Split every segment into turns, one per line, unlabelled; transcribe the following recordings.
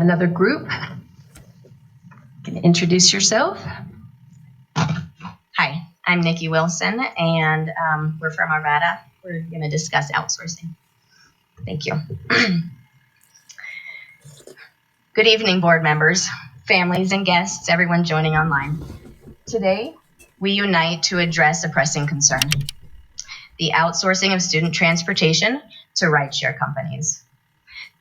Another group. Can you introduce yourself?
Hi, I'm Nikki Wilson, and we're from Arvada. We're going to discuss outsourcing. Thank you. Good evening, board members, families, and guests, everyone joining online. Today, we unite to address a pressing concern: the outsourcing of student transportation to rideshare companies.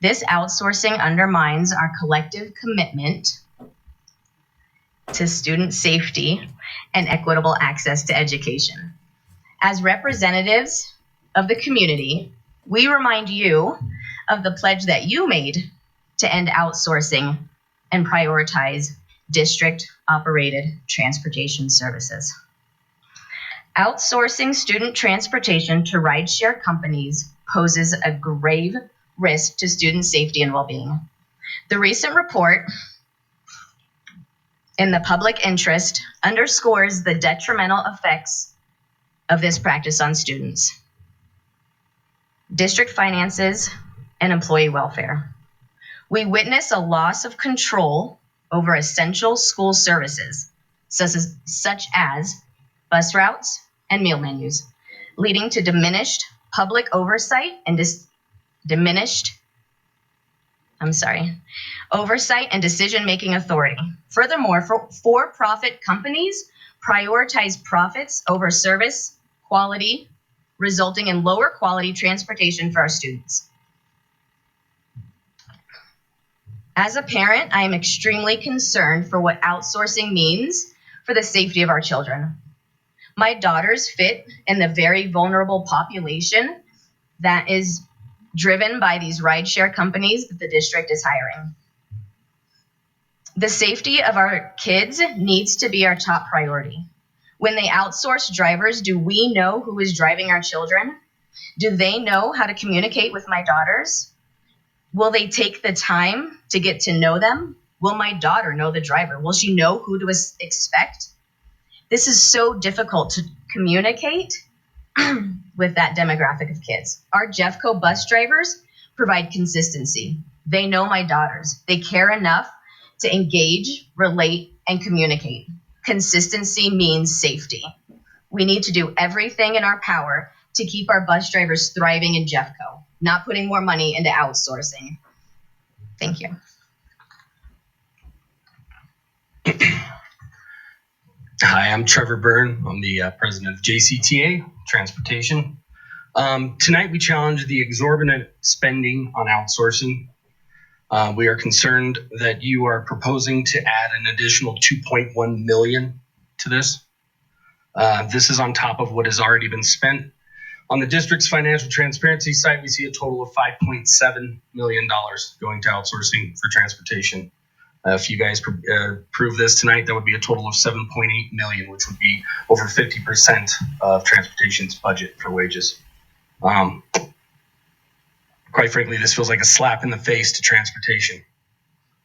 This outsourcing undermines our collective commitment to student safety and equitable access to education. As representatives of the community, we remind you of the pledge that you made to end outsourcing and prioritize district-operated transportation services. Outsourcing student transportation to rideshare companies poses a grave risk to student safety and well-being. The recent report in the public interest underscores the detrimental effects of this practice on students, district finances, and employee welfare. We witness a loss of control over essential school services, such as bus routes and meal menus, leading to diminished public oversight and decision-making authority. Furthermore, for-profit companies prioritize profits over service quality, resulting in lower quality transportation for our students. As a parent, I am extremely concerned for what outsourcing means for the safety of our children. My daughters fit in the very vulnerable population that is driven by these rideshare companies that the district is hiring. The safety of our kids needs to be our top priority. When they outsource drivers, do we know who is driving our children? Do they know how to communicate with my daughters? Will they take the time to get to know them? Will my daughter know the driver? Will she know who to expect? This is so difficult to communicate with that demographic of kids. Our Jeffco bus drivers provide consistency. They know my daughters. They care enough to engage, relate, and communicate. Consistency means safety. We need to do everything in our power to keep our bus drivers thriving in Jeffco, not putting more money into outsourcing. Thank you.
Hi, I'm Trevor Byrne. I'm the president of JCTA Transportation. Tonight we challenge the exorbitant spending on outsourcing. We are concerned that you are proposing to add an additional $2.1 million to this. This is on top of what has already been spent. On the district's financial transparency site, we see a total of $5.7 million going to outsourcing for transportation. If you guys prove this tonight, that would be a total of $7.8 million, which would be over 50% of transportation's budget for wages. Quite frankly, this feels like a slap in the face to transportation.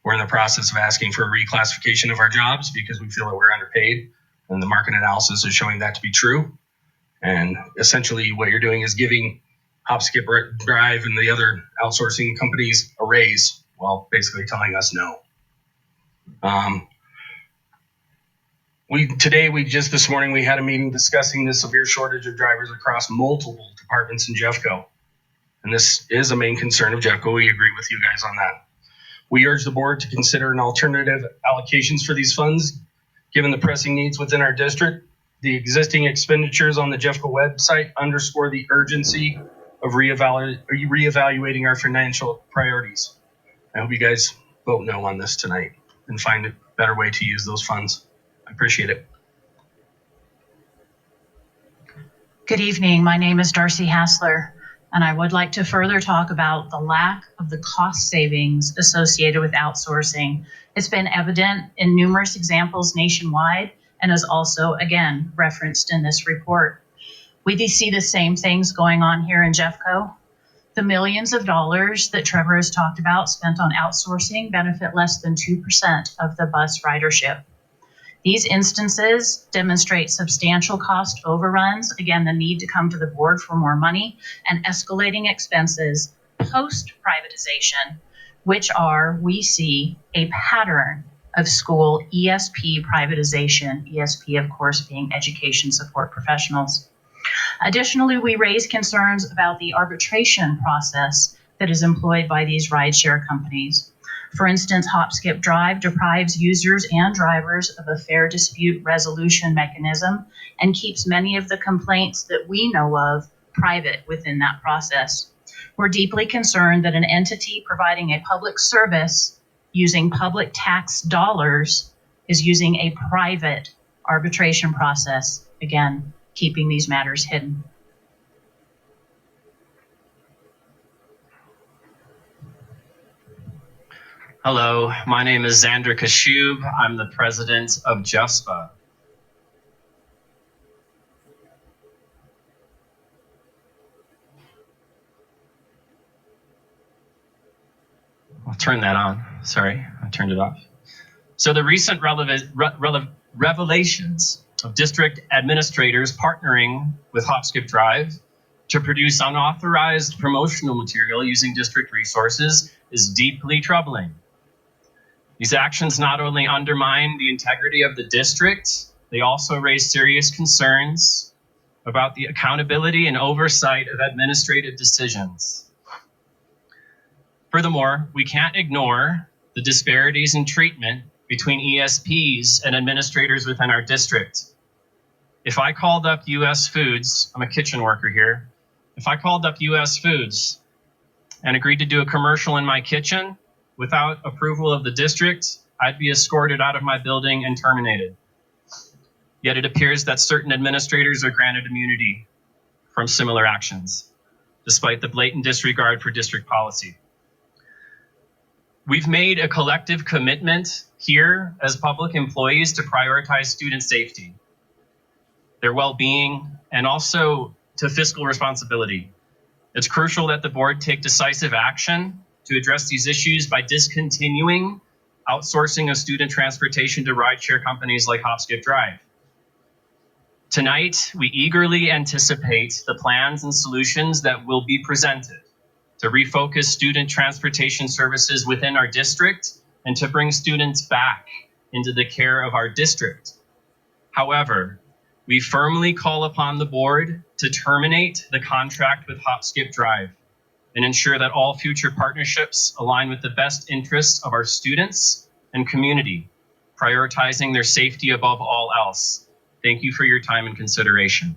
We're in the process of asking for a reclassification of our jobs because we feel that we're underpaid, and the market analysis is showing that to be true. And essentially what you're doing is giving HopSkipDrive and the other outsourcing companies a raise while basically telling us no. This morning we had a meeting discussing the severe shortage of drivers across multiple departments in Jeffco. And this is a main concern of Jeffco. We agree with you guys on that. We urge the board to consider an alternative allocations for these funds, given the pressing needs within our district. The existing expenditures on the Jeffco website underscore the urgency of reevaluating our financial priorities. I hope you guys vote no on this tonight and find a better way to use those funds. I appreciate it.
Good evening. My name is Darcy Hassler, and I would like to further talk about the lack of the cost savings associated with outsourcing. It's been evident in numerous examples nationwide and is also, again, referenced in this report. We see the same things going on here in Jeffco. The millions of dollars that Trevor has talked about spent on outsourcing benefit less than 2% of the bus ridership. These instances demonstrate substantial cost overruns, again, the need to come to the board for more money, and escalating expenses post-privatization, we see a pattern of school ESP privatization, ESP, of course, being education support professionals. Additionally, we raise concerns about the arbitration process that is employed by these rideshare companies. For instance, HopSkipDrive deprives users and drivers of a fair dispute resolution mechanism and keeps many of the complaints that we know of private within that process. We're deeply concerned that an entity providing a public service using public tax dollars is using a private arbitration process, again, keeping these matters hidden.
Hello, my name is Xander Kashub. I'm the president of JESPA. I'll turn that on. Sorry, I turned it off. So the recent revelations of district administrators partnering with HopSkipDrive to produce unauthorized promotional material using district resources is deeply troubling. These actions not only undermine the integrity of the district, they also raise serious concerns about the accountability and oversight of administrative decisions. Furthermore, we can't ignore the disparities in treatment between ESPs and administrators within our district. If I called up US Foods, I'm a kitchen worker here, if I called up US Foods and agreed to do a commercial in my kitchen without approval of the district, I'd be escorted out of my building and terminated. Yet it appears that certain administrators are granted immunity from similar actions, despite the blatant disregard for district policy. We've made a collective commitment here as public employees to prioritize student safety, their well-being, and also to fiscal responsibility. It's crucial that the board take decisive action to address these issues by discontinuing outsourcing of student transportation to rideshare companies like HopSkipDrive. Tonight, we eagerly anticipate the plans and solutions that will be presented to refocus student transportation services within our district and to bring students back into the care of our district. However, we firmly call upon the board to terminate the contract with HopSkipDrive and ensure that all future partnerships align with the best interests of our students and community, prioritizing their safety above all else. Thank you for your time and consideration.